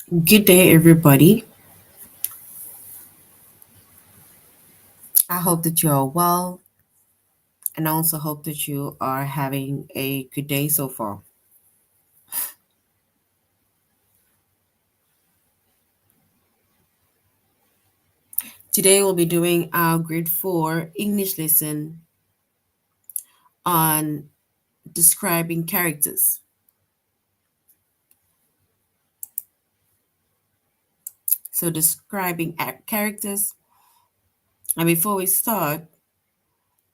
Good day, everybody. I hope that you are well, and I also hope that you are having a good day so far. Today, we'll be doing our grade 4 English lesson on describing characters. So, describing characters. And before we start,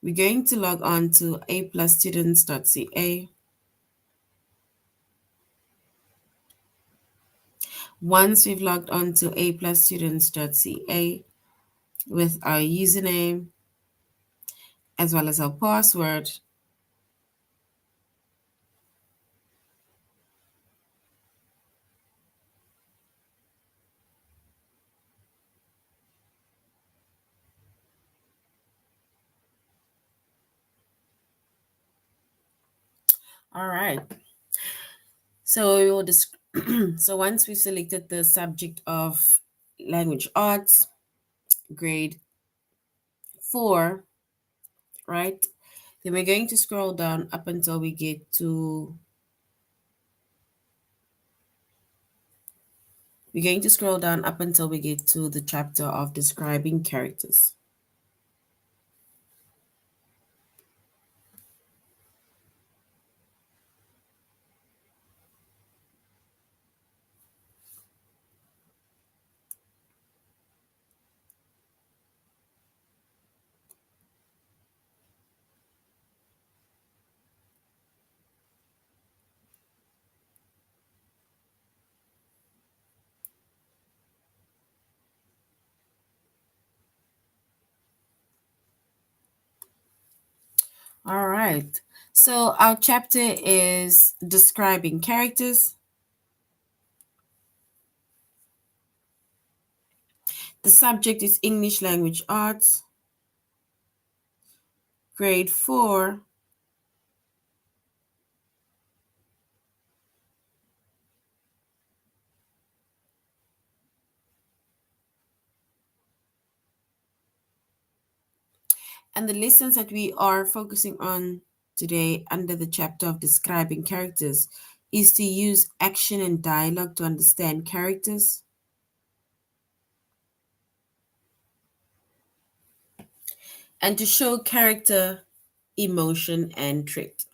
we're going to log on to aplusstudents.ca. Once we've logged on to aplusstudents.ca with our username as well as our password, all right. So we will so once we selected the subject of language arts, grade 4, right? Then we're going to scroll down up until we get to the chapter of describing characters. All right. So our chapter is describing characters. The subject is English language arts, grade 4. And the lessons that we are focusing on today under the chapter of describing characters is to use action and dialogue to understand characters and to show character, emotion, and trait.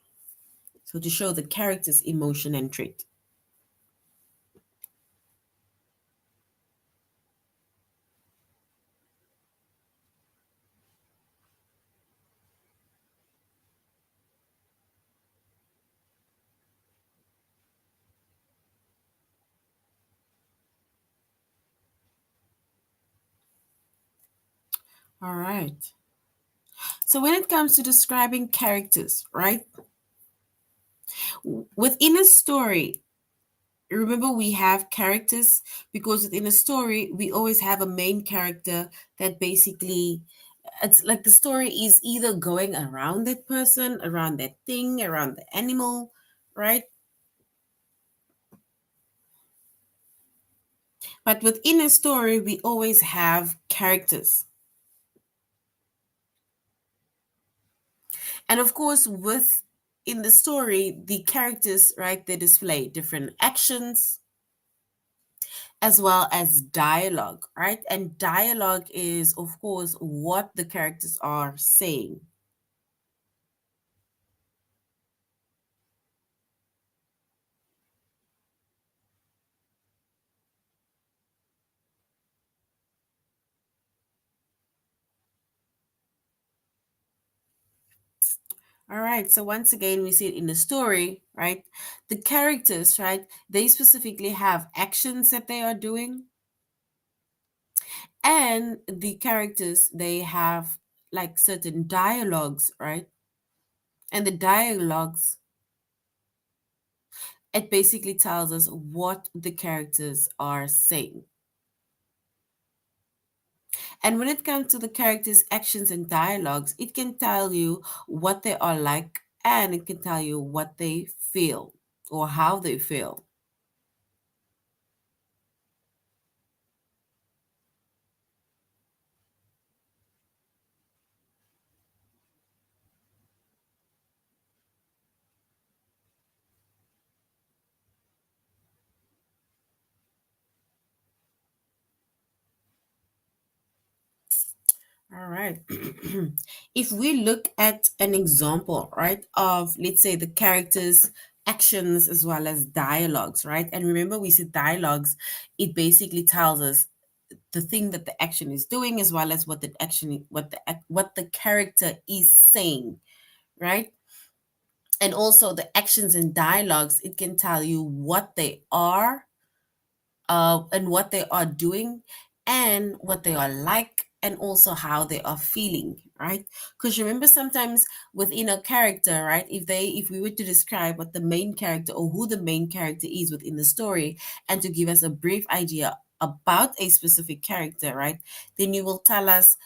So, to show the character's emotion and trait. All right. So, when it comes to describing characters, right, within a story, remember we have characters because within a story, we always have a main character that basically it's like the story is either going around that person, around that thing, around the animal, right? But within a story, we always have characters. And of course, with in the story, the characters, right, they display different actions as well as dialogue, right? And dialogue is, of course, what the characters are saying. All right. So once again, we see it in the story, right? The characters, right? They specifically have actions that they are doing, and the characters they have like certain dialogues, right? And the dialogues it basically tells us what the characters are saying. And when it comes to the characters' actions and dialogues, it can tell you what they are like and it can tell you what they feel or how they feel. All right. If we look at an example, right, of let's say the characters' actions as well as dialogues, right? And remember, we said dialogues, it basically tells us the thing that the action is doing as well as what the action, what the character is saying, right? And also the actions and dialogues, it can tell you what they are, and what they are doing and what they are like and also how they are feeling, right? Because remember, sometimes within a character, right, if we were to describe what the main character or who the main character is within the story and to give us a brief idea about a specific character, right, then you will tell us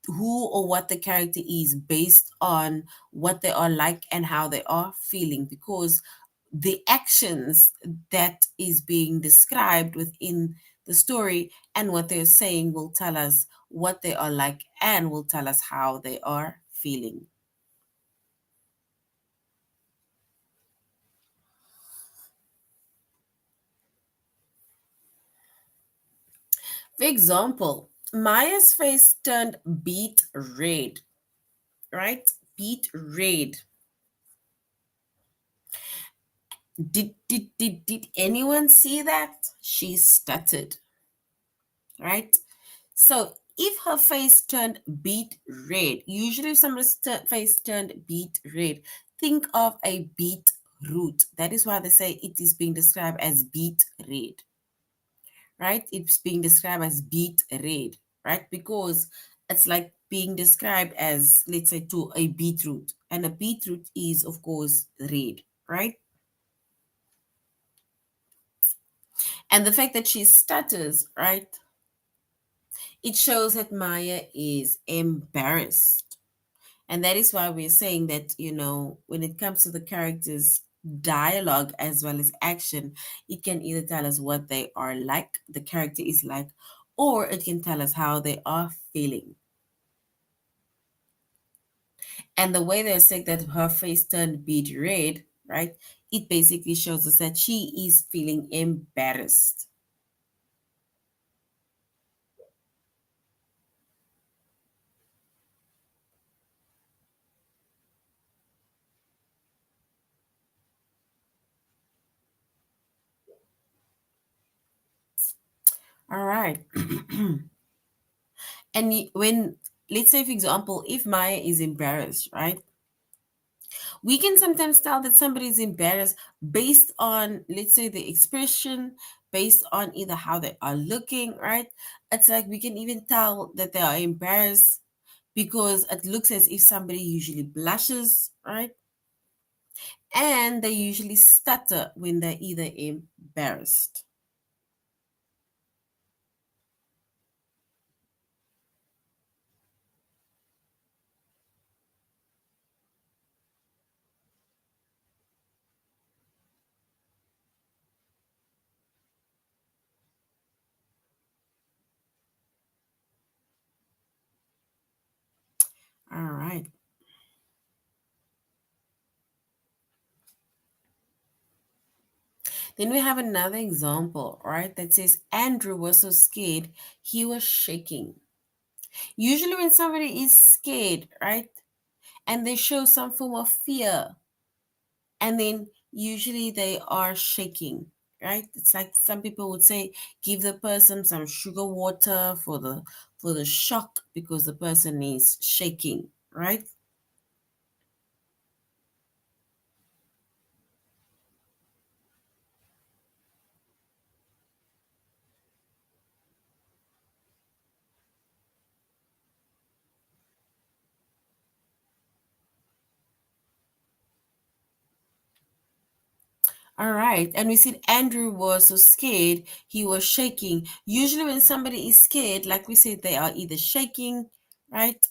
who or what the character is based on what they are like and how they are feeling, because the actions that is being described within the story and what they're saying will tell us what they are like and will tell us how they are feeling. For example, Maya's face turned beet red, right? Beet red. Did anyone see that? She stuttered, right? So if her face turned beet red, usually if somebody's face turned beet red, think of a beet root. That is why they say it is being described as beet red, right? It's being described as beet red, right? Because it's like being described as, let's say, to a beetroot. And a beetroot is, of course, red, right? And the fact that she stutters, right? It shows that Maya is embarrassed. And that is why we're saying that, when it comes to the characters' dialogue as well as action, it can either tell us what they are like, the character is like, or it can tell us how they are feeling. And the way they're saying that her face turned beet red, right? It basically shows us that she is feeling embarrassed. All right. And when, let's say, for example, if Maya is embarrassed, right? We can sometimes tell that somebody is embarrassed based on, let's say, the expression, based on either how they are looking, right? It's like we can even tell that they are embarrassed because it looks as if somebody usually blushes, right? And they usually stutter when they're either embarrassed. All right. Then we have another example, right? That says Andrew was so scared he was shaking. Usually, when somebody is scared, right, and they show some form of fear, and then usually they are shaking, right? It's like some people would say, give the person some sugar water for the shock because the person is shaking, right? All right. And we said Andrew was so scared, he was shaking. Usually, when somebody is scared, like we said, they are either shaking, right?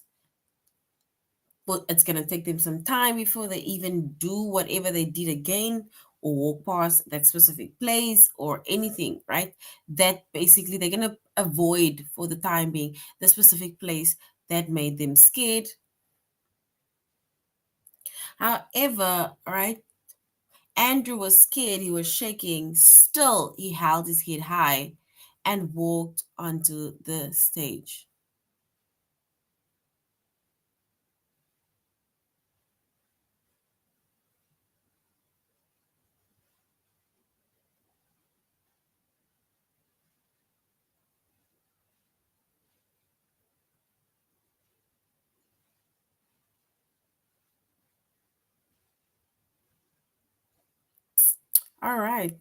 But it's going to take them some time before they even do whatever they did again or walk past that specific place or anything, right? That basically they're going to avoid for the time being the specific place that made them scared. However, right, Andrew was scared, he was shaking, still, he held his head high and walked onto the stage. All right.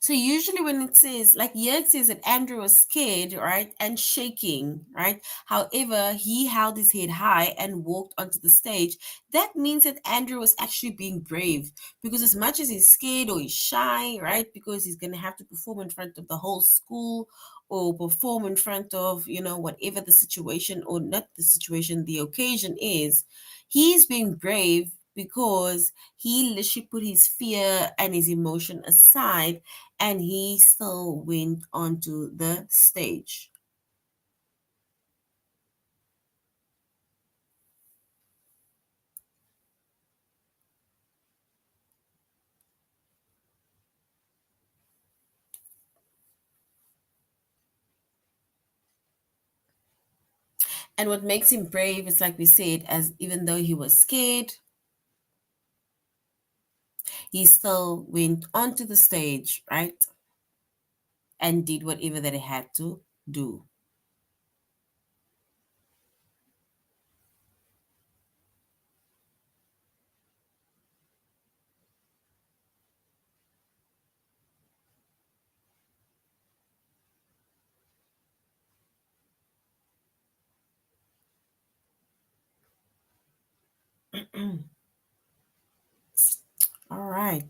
So usually when it says, like here it says that Andrew was scared, right, and shaking, right? However, he held his head high and walked onto the stage. That means that Andrew was actually being brave, because as much as he's scared or he's shy, right, because he's gonna have to perform in front of the whole school, or perform in front of, whatever the situation, or not the situation, the occasion is, he's being brave because he literally put his fear and his emotion aside, and he still went onto the stage. And what makes him brave is, like we said, as even though he was scared, he still went onto the stage, right? And did whatever that he had to do. All right.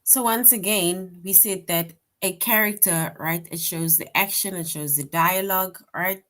So once again, we said that a character, right? It shows the action, it shows the dialogue, right?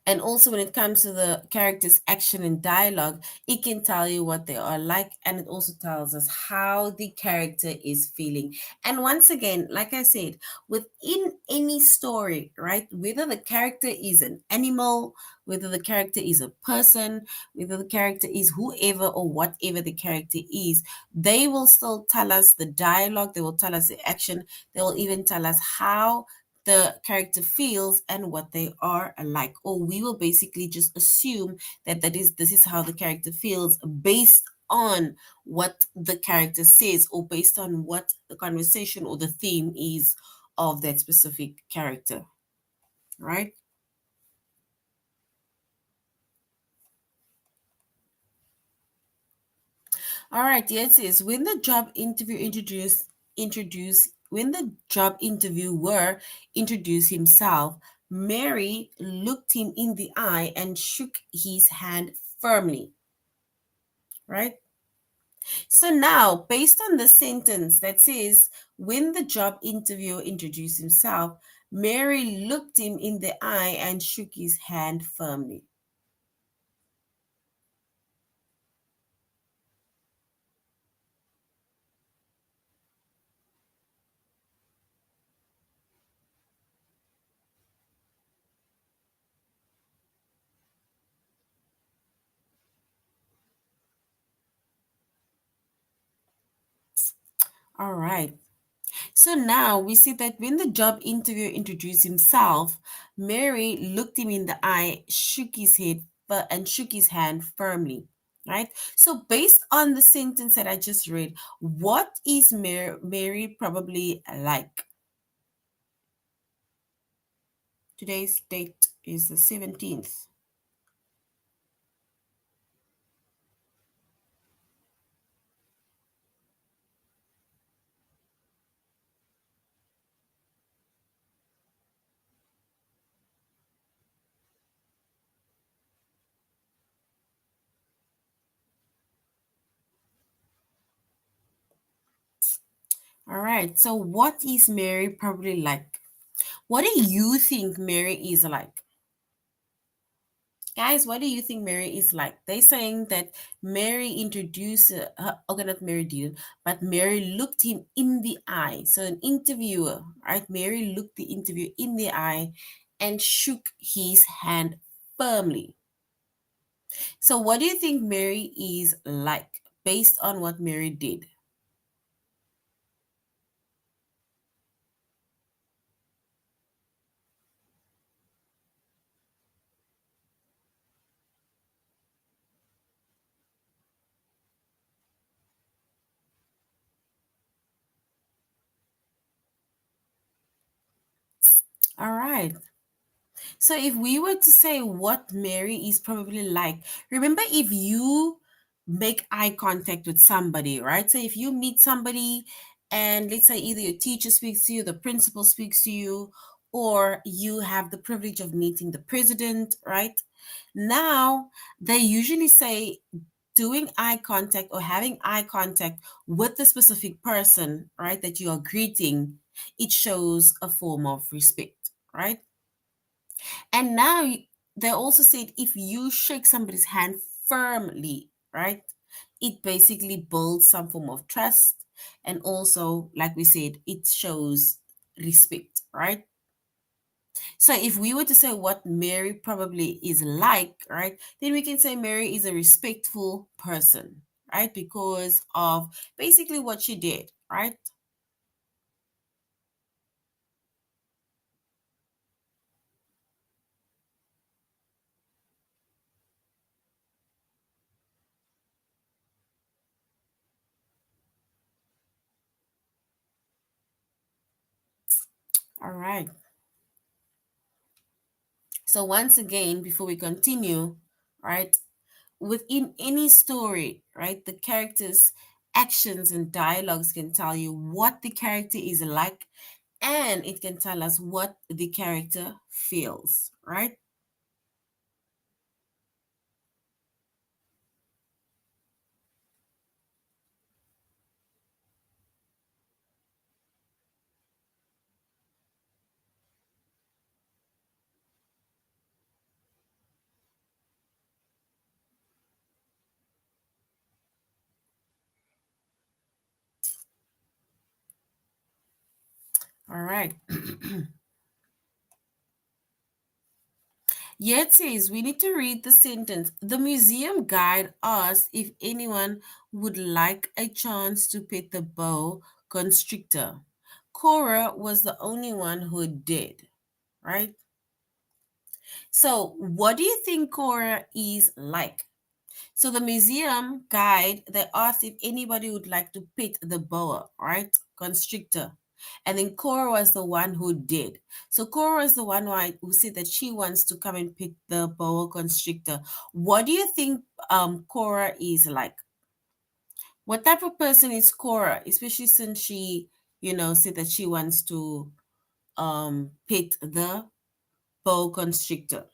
And also, when it comes to the character's action and dialogue, it can tell you what they are like, and it also tells us how the character is feeling. And once again, like I said, within any story, right, whether the character is an animal, whether the character is a person, whether the character is whoever or whatever the character is, they will still tell us the dialogue, they will tell us the action, they will even tell us how the character feels and what they are like, or we will basically just assume that this is how the character feels based on what the character says, or based on what the conversation or the theme is of that specific character, right? All right, yes, it says when the job interview introduce when the job interviewer introduced himself, Mary looked him in the eye and shook his hand firmly, right? So now, based on the sentence that says when the job interviewer introduced himself, Mary looked him in the eye and shook his hand firmly. All right. So now we see that when the job interviewer introduced himself, Mary looked him in the eye, shook his head, and shook his hand firmly. Right? So, based on the sentence that I just read, what is Mary probably like? Today's date is the 17th. All right. So, what is Mary probably like? What do you think Mary is like? Guys, what do you think Mary is like? They're saying that Mary introduced, okay, not Mary did, but Mary looked him in the eye. So, an interviewer, right? Mary looked the interviewer in the eye and shook his hand firmly. So, what do you think Mary is like based on what Mary did? All right. So if we were to say what Mary is probably like, remember, if you make eye contact with somebody, right? So if you meet somebody and let's say either your teacher speaks to you, the principal speaks to you, or you have the privilege of meeting the president, right? Now, they usually say doing eye contact or having eye contact with the specific person, right, that you are greeting, it shows a form of respect, right? And now they also said if you shake somebody's hand firmly, right, it basically builds some form of trust. And also, like we said, it shows respect, right? So if we were to say what Mary probably is like, right, then we can say Mary is a respectful person, right, because of basically what she did, right? All right. So once again, before we continue, right, within any story, right, the characters' actions and dialogues can tell you what the character is like, and it can tell us what the character feels, right? All right. Yet says we need to read the sentence. The museum guide asked if anyone would like a chance to pet the boa constrictor. Cora was the only one who did, right? So, what do you think Cora is like? So the museum guide, they asked if anybody would like to pet the boa, right? Constrictor. And then Cora was the one who did. So Cora was the one who said that she wants to come and pet the boa constrictor. What do you think Cora is like? What type of person is Cora, especially since she, said that she wants to pet the boa constrictor?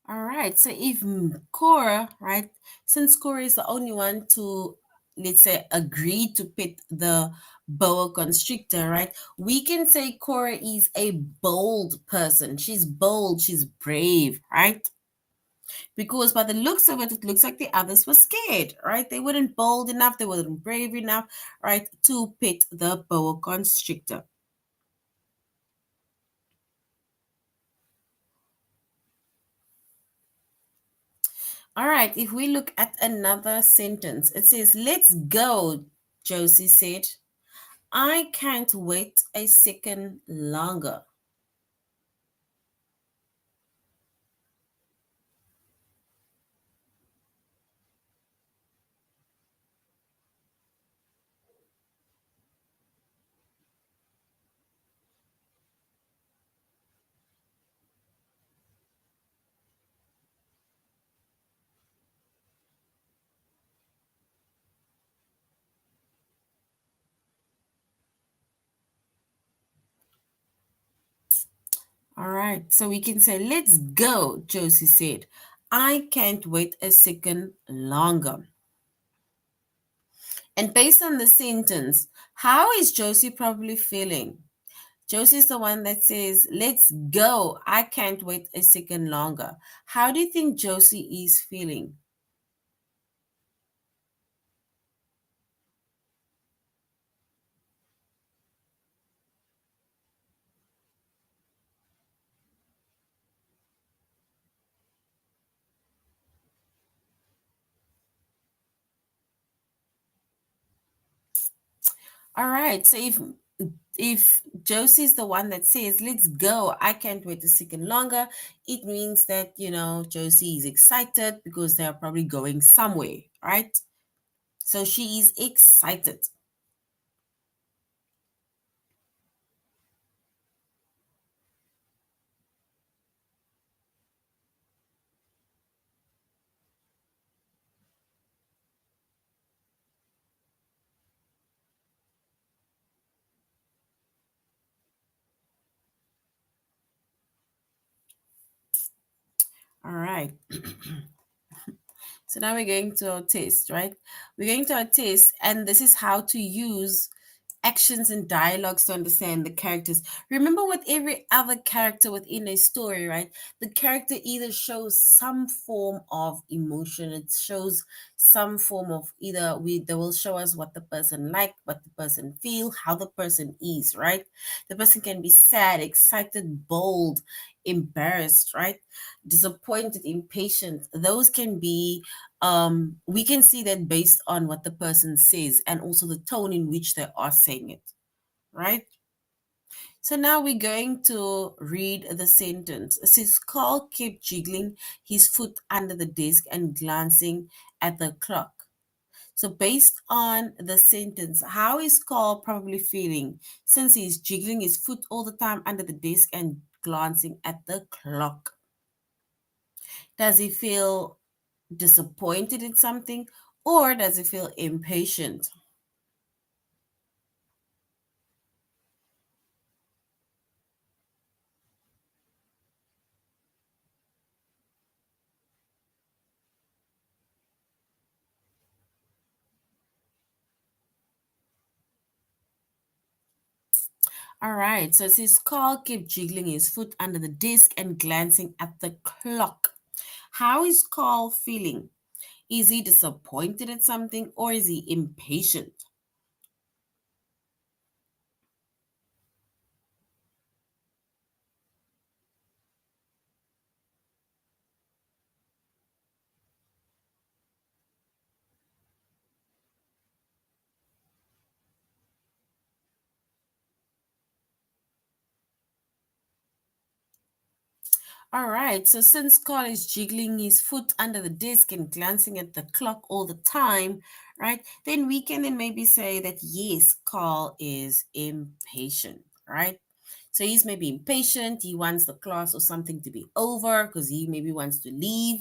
All right. So if Cora, right, since Cora is the only one to, let's say, agree to pet the boa constrictor, right, we can say Cora is a bold person. She's bold, she's brave, right? Because by the looks of it, it looks like the others were scared, right? They weren't bold enough, they weren't brave enough, right, to pet the boa constrictor. All right, if we look at another sentence, it says, let's go, Josie said. I can't wait a second longer. All right, so we can say, let's go, Josie said. I can't wait a second longer. And based on the sentence, how is Josie probably feeling? Josie's the one that says, let's go. I can't wait a second longer. How do you think Josie is feeling? All right. So if Josie's the one that says, "Let's go. I can't wait a second longer," it means that, Josie is excited because they're probably going somewhere, right? So she is excited. All right. So now we're going to our test, right? We're going to our test, and this is how to use actions and dialogues to understand the characters. Remember, with every other character within a story, right? The character either shows some form of emotion, it shows some form of either they will show us what the person like, what the person feel, how the person is, right? The person can be sad, excited, bold, embarrassed, right? Disappointed, impatient. Those can be we can see that based on what the person says and also the tone in which they are saying it, right? So now we're going to read the sentence. It says, Carl kept jiggling his foot under the desk and glancing at the clock. So, based on the sentence, how is Carl probably feeling since he's jiggling his foot all the time under the desk and glancing at the clock? Does he feel disappointed in something, or does he feel impatient? All right, so it says Carl kept jiggling his foot under the desk and glancing at the clock. How is Carl feeling? Is he disappointed at something, or is he impatient? All right, so since Carl is jiggling his foot under the desk and glancing at the clock all the time, right, then we can then maybe say that yes, Carl is impatient, right? So he's maybe impatient, he wants the class or something to be over because he maybe wants to leave,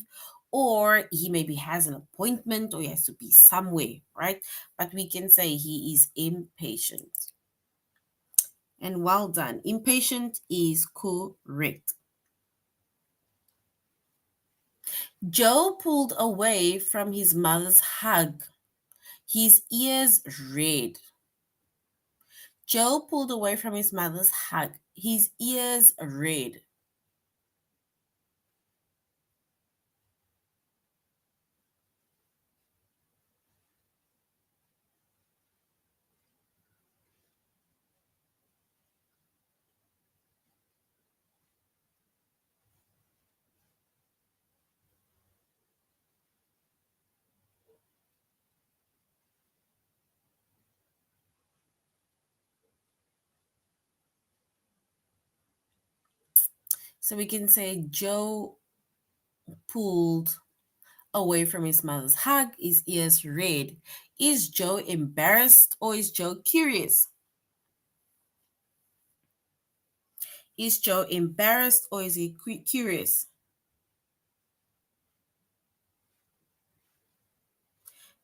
or he maybe has an appointment or he has to be somewhere, right? But we can say he is impatient. And well done. Impatient is correct. Joe pulled away from his mother's hug, his ears red. Joe pulled away from his mother's hug, his ears red. So we can say Joe pulled away from his mother's hug, his ears red. Is Joe embarrassed or is Joe curious? Is Joe embarrassed or is he curious?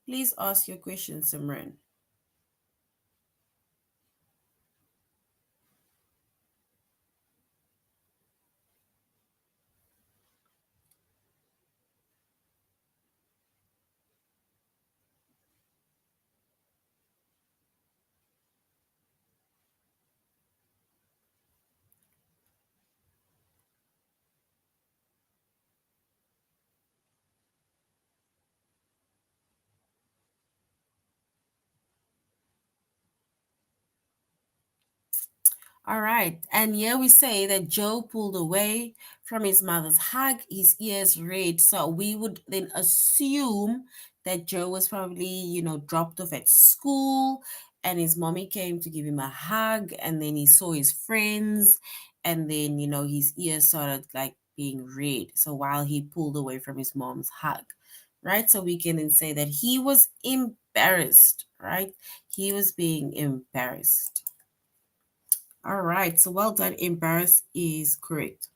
Please ask your question, Simran. All right. And here we say that Joe pulled away from his mother's hug, his ears red. So we would then assume that Joe was probably, dropped off at school and his mommy came to give him a hug, and then he saw his friends, and then his ears started like being red. So while he pulled away from his mom's hug, right? So we can then say that he was embarrassed, right? He was being embarrassed. All right, so well done. Embarrassed is correct.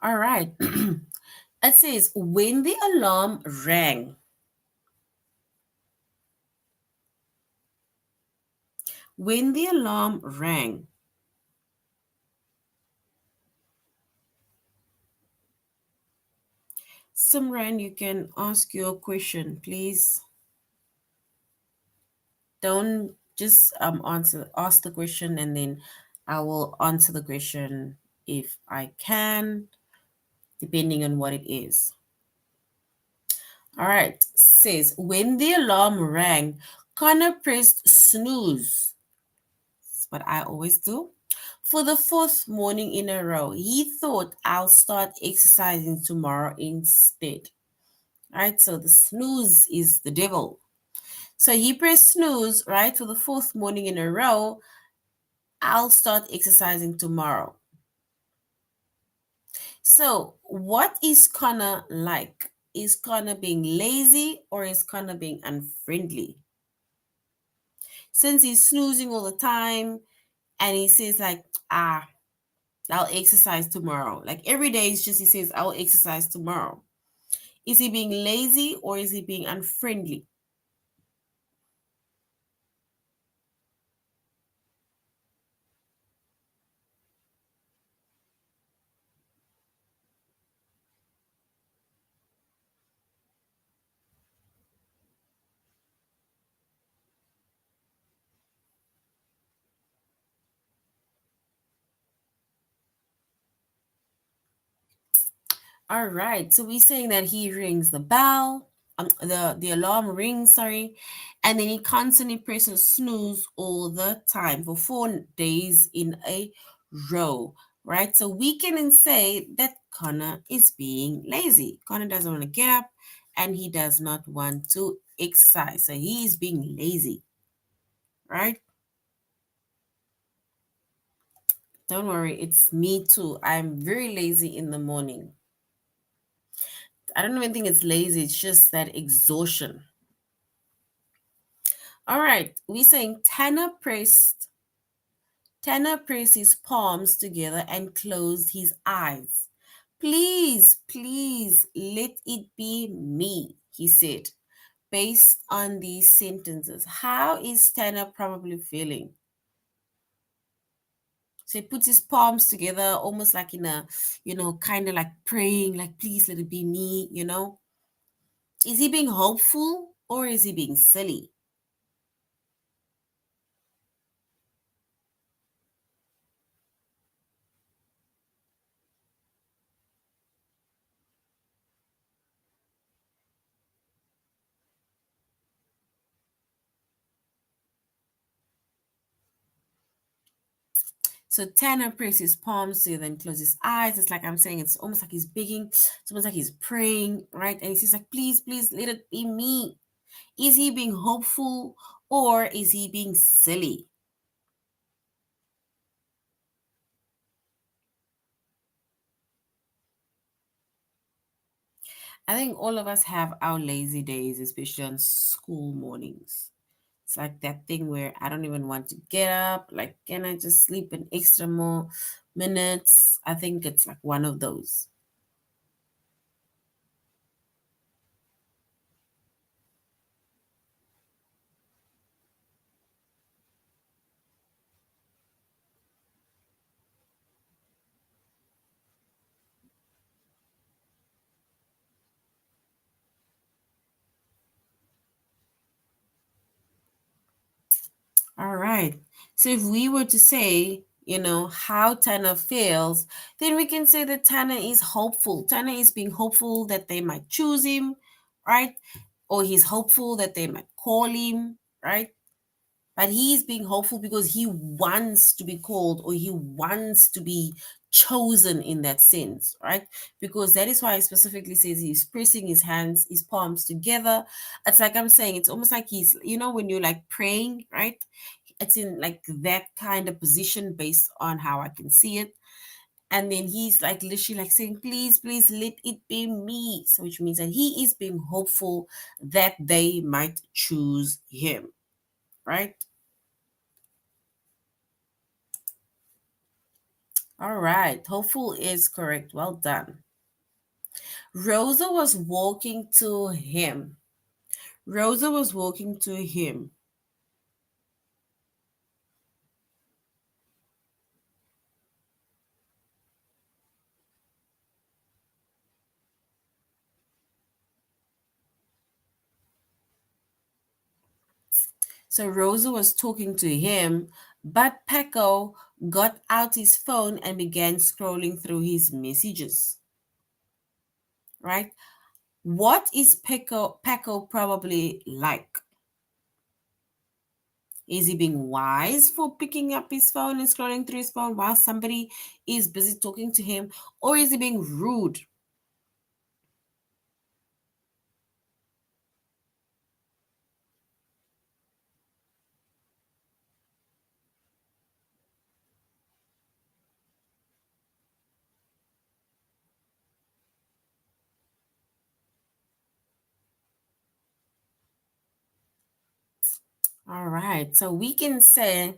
All right. It says when the alarm rang. When the alarm rang. Simran, you can ask your question, please. Don't just answer ask the question, and then I will answer the question if I can, depending on what it is. All right. Says when the alarm rang, Connor pressed snooze. That's what I always do. For the fourth morning in a row, he thought I'll start exercising tomorrow instead. Right? So the snooze is the devil. So he pressed snooze, right, for the fourth morning in a row. I'll start exercising tomorrow. So, what is Connor like? Is Connor being lazy or is Connor being unfriendly? Since he's snoozing all the time and he says, like, I'll exercise tomorrow. Like every day, it's just he says, I'll exercise tomorrow. Is he being lazy or is he being unfriendly? All right. So we're saying that he rings the bell, the alarm rings, sorry, and then he constantly presses snooze all the time for 4 days in a row, right? So we can then say that Connor is being lazy. Connor doesn't want to get up, and he does not want to exercise. So he is being lazy, right? Don't worry, it's me too. I'm very lazy in the morning. I don't even think it's lazy, it's just that exhaustion. All right, we're saying Tanner pressed his palms together and closed his eyes. Please, please let it be me, he said, based on these sentences. How is Tanner probably feeling? So he puts his palms together, almost like in a, kind of like praying, like, please let it be me. Is he being hopeful or is he being silly? So Tanner presses his palms together and closes his eyes. It's like I'm saying, it's almost like he's begging, it's almost like he's praying, right? And he's like, please, please let it be me. Is he being hopeful or is he being silly? I think all of us have our lazy days, especially on school mornings. It's like that thing where I don't even want to get up. Like, can I just sleep an extra more minutes? I think it's like one of those. All right. So if we were to say, how Tanner feels, then we can say that Tanner is hopeful. Tanner is being hopeful that they might choose him, right? Or he's hopeful that they might call him, right? But he's being hopeful because he wants to be called, or he wants to be chosen in that sense, right? Because that is why he specifically says he's pressing his hands, his palms together. It's like I'm saying, it's almost like he's, when you're like praying, right? It's in like that kind of position based on how I can see it. And then he's like literally like saying, please, please let it be me. So which means that he is being hopeful that they might choose him, right? All right. Hopeful is correct. Well done. Rosa was walking to him. Rosa was walking to him. So Rosa was talking to him, but Pecco got out his phone and began scrolling through his messages. Right? What is Pecco probably like? Is he being wise for picking up his phone and scrolling through his phone while somebody is busy talking to him? Or is he being rude? All right, so we can say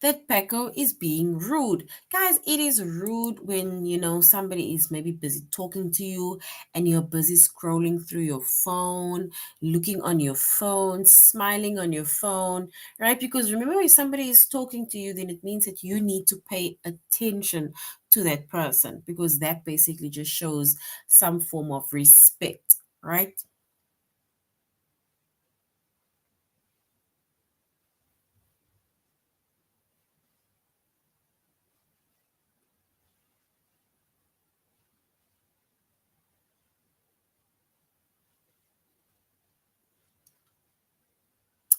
that Pecco is being rude. Guys, it is rude when somebody is maybe busy talking to you and you're busy scrolling through your phone, looking on your phone, smiling on your phone, right? Because remember, if somebody is talking to you, then it means that you need to pay attention to that person, because that basically just shows some form of respect, right?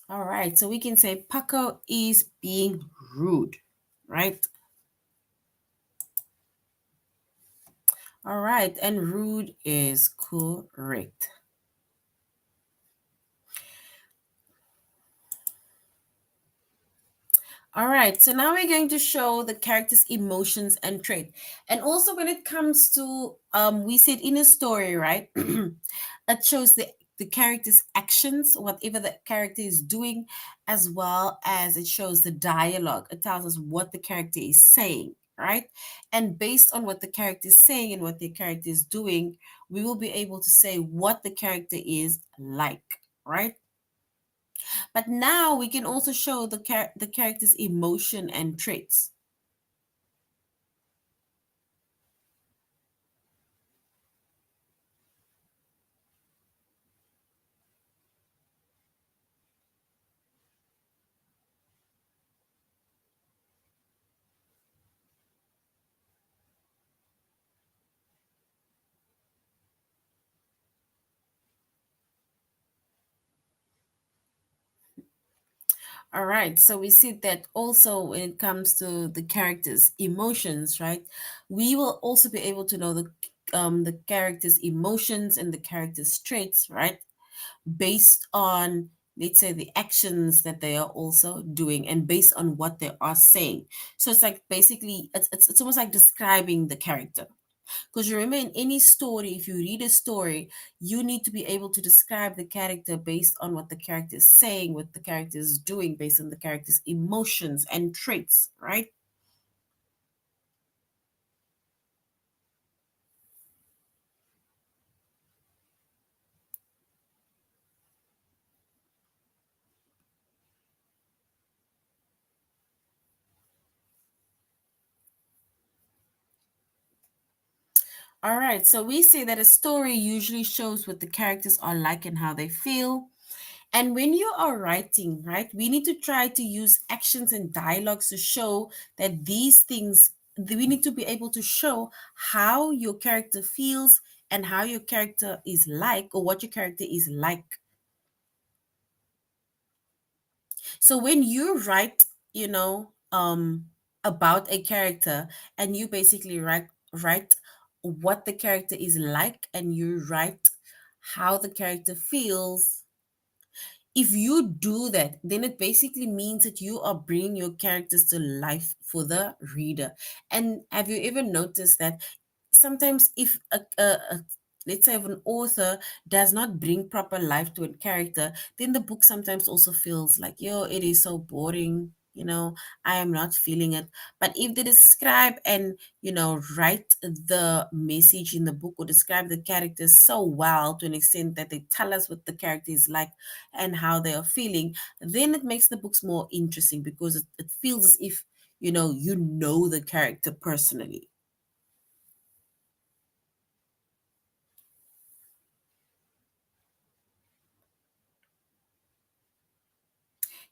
All right, so we can say Paco is being rude, right? All right, and rude is correct. All right, so now we're going to show the character's emotions and trait. And also when it comes to we said in a story, right? It shows the character's actions, whatever the character is doing, as well as it shows the dialogue. It tells us what the character is saying, right? And based on what the character is saying and what the character is doing, we will be able to say what the character is like, right? But now we can also show the character's emotion and traits. All right, so we see that also when it comes to the character's emotions, right? We will also be able to know the character's emotions and the character's traits, right? Based on, let's say, the actions that they are also doing and based on what they are saying. So it's like basically it's almost like describing the character. Because remember, in any story, if you read a story, you need to be able to describe the character based on what the character is saying, what the character is doing, based on the character's emotions and traits, right? All right, so we say that a story usually shows what the characters are like and how they feel. And when you are writing, right, we need to try to use actions and dialogues to show that these things, we need to be able to show how your character feels and how your character is like, or what your character is like. So when you write, about a character, and you basically write what the character is like, and you write how the character feels, if you do that, then it basically means that you are bringing your characters to life for the reader. And have you ever noticed that sometimes if let's say if an author does not bring proper life to a character, then the book sometimes also feels like, yo, it is so boring, I am not feeling it. But if they describe and write the message in the book, or describe the characters so well to an extent that they tell us what the character is like and how they are feeling, then it makes the books more interesting, because it feels as if you know the character personally.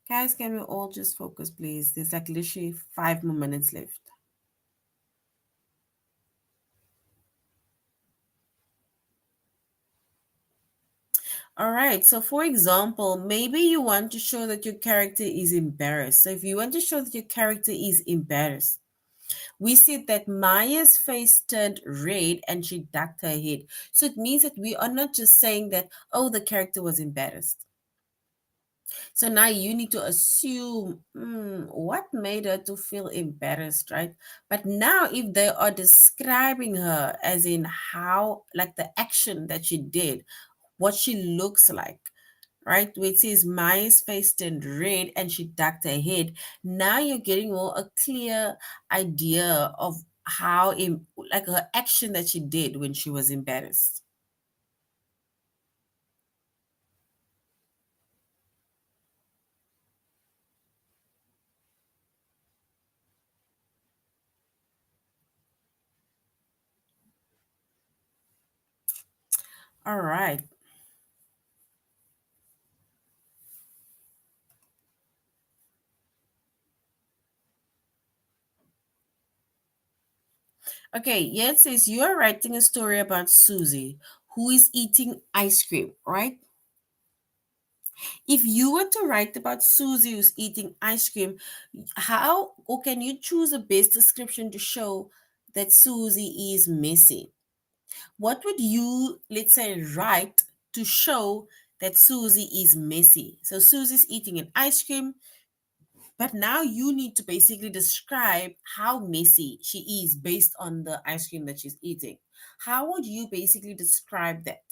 Guys, can we all just focus, please? There's like literally 5 more minutes left. All right. So, for example, maybe you want to show that your character is embarrassed. So, if you want to show that your character is embarrassed, we said that Maya's face turned red and she ducked her head. So, it means that we are not just saying that, oh, the character was embarrassed. So now you need to assume what made her to feel embarrassed, right? But now if they are describing her as in how, like the action that she did, what she looks like, right? Which says Maya's face turned red and she ducked her head. Now you're getting more a clear idea of how, like her action that she did when she was embarrassed. All right. Okay, yeah, it says you are writing a story about Susie who is eating ice cream, right? If you were to write about Susie who's eating ice cream, how or can you choose a best description to show that Susie is messy? What would you, let's say, write to show that Susie is messy? So Susie's eating an ice cream, but now you need to basically describe how messy she is based on the ice cream that she's eating. How would you basically describe that?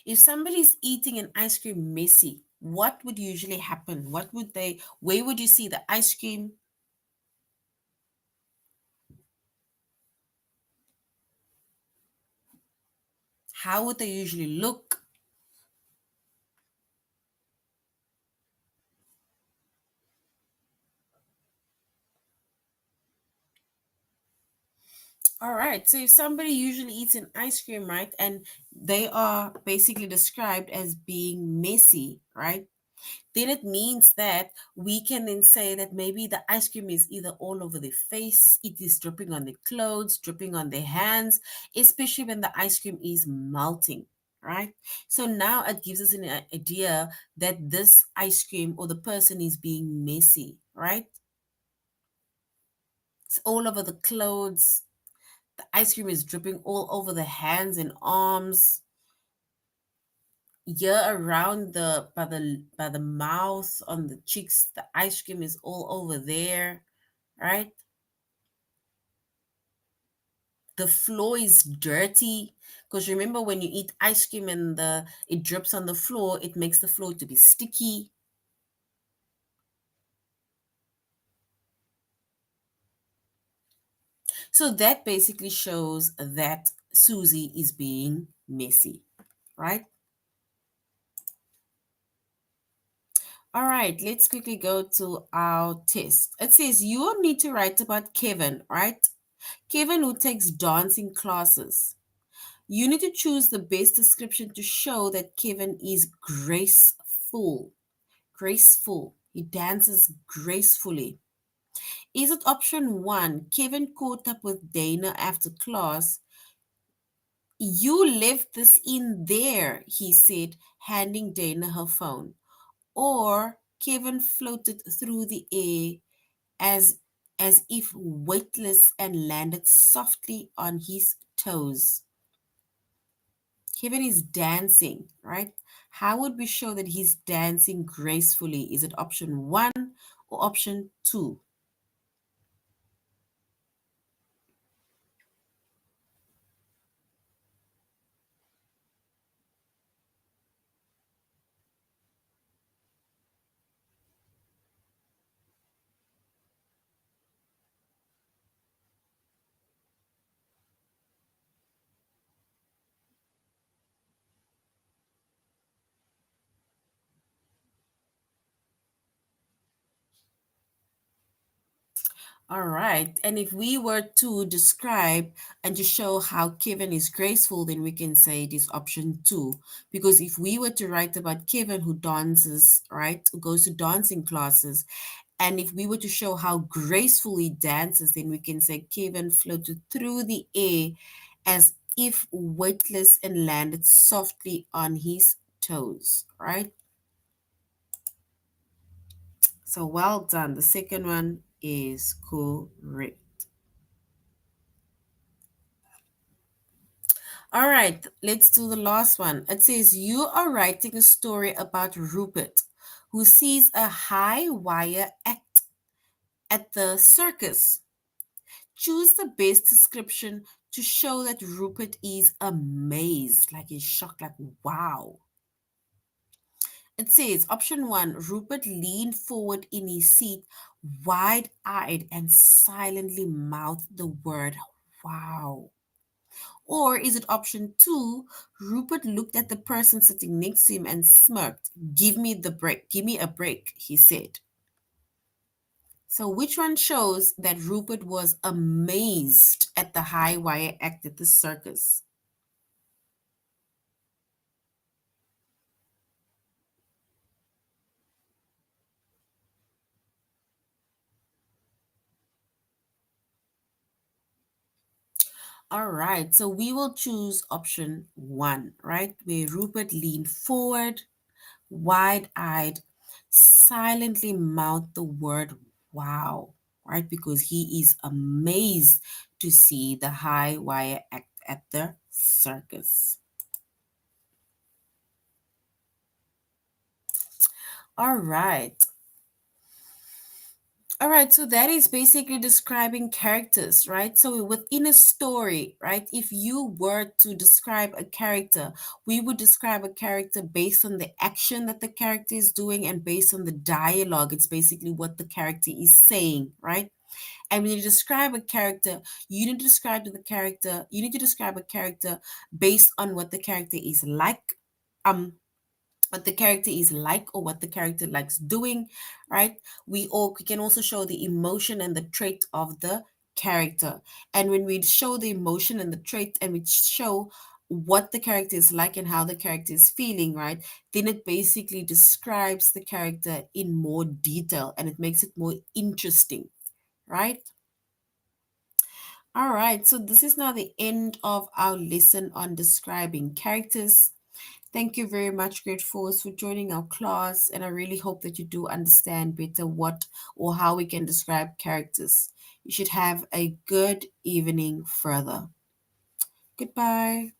If somebody's eating an ice cream messy, what would usually happen? Where would you see the ice cream? How would they usually look? All right. So if somebody usually eats an ice cream, right, and they are basically described as being messy, right? Then it means that we can then say that maybe the ice cream is either all over their face, it is dripping on their clothes, dripping on their hands, especially when the ice cream is melting, right? So now it gives us an idea that this ice cream or the person is being messy, right? It's all over the clothes. The ice cream is dripping all over the hands and arms, year around the mouth, on the cheeks. The ice cream is all over there, right? The floor is dirty, because remember, when you eat ice cream and the it drips on the floor, it makes the floor to be sticky. So that basically shows that Susie is being messy, right? All right, let's quickly go to our test. It says you need to write about Kevin, right? Kevin who takes dancing classes. You need to choose the best description to show that Kevin is graceful. Graceful. He dances gracefully. Is it option one? Kevin caught up with Dana after class. You left this in there, he said, handing Dana her phone. Or Kevin floated through the air as as if weightless and landed softly on his toes. Kevin is dancing, right? How would we show that he's dancing gracefully? Is it option one or option two? All right. And if we were to describe and to show how Kevin is graceful, then we can say it is option two. Because if we were to write about Kevin who dances, right, who goes to dancing classes, and if we were to show how graceful he dances, then we can say Kevin floated through the air as if weightless and landed softly on his toes, right? So well done. The second one is correct. All right, let's do the last one. It says you are writing a story about Rupert, who sees a high wire act at the circus. Choose the best description to show that Rupert is amazed, like he's shocked, like wow. It says option one Rupert leaned forward in his seat, wide eyed, and silently mouthed the word wow. Or is it option two? Rupert looked at the person sitting next to him and smirked. Give me the break. Give me a break, he said. So, which one shows that Rupert was amazed at the high wire act at the circus? All right, so we will choose option one, right? Where Rupert leaned forward, wide eyed, silently mouthed the word wow, right? Because he is amazed to see the high wire act at the circus. All right. All right, so that is basically describing characters, right? So within a story, right? If you were to describe a character, we would describe a character based on the action that the character is doing and based on the dialogue. It's basically what the character is saying, right? And when you describe a character, you need to describe a character based on what the character is like. What the character is like or what the character likes doing, right? We can also show the emotion and the trait of the character. And when we show the emotion and the trait and we show what the character is like and how the character is feeling, right? Then it basically describes the character in more detail and it makes it more interesting, right? All right, so this is now the end of our lesson on describing characters. Thank you very much, Great Force, for joining our class, and I really hope that you do understand better what or how we can describe characters. You should have a good evening further. Goodbye.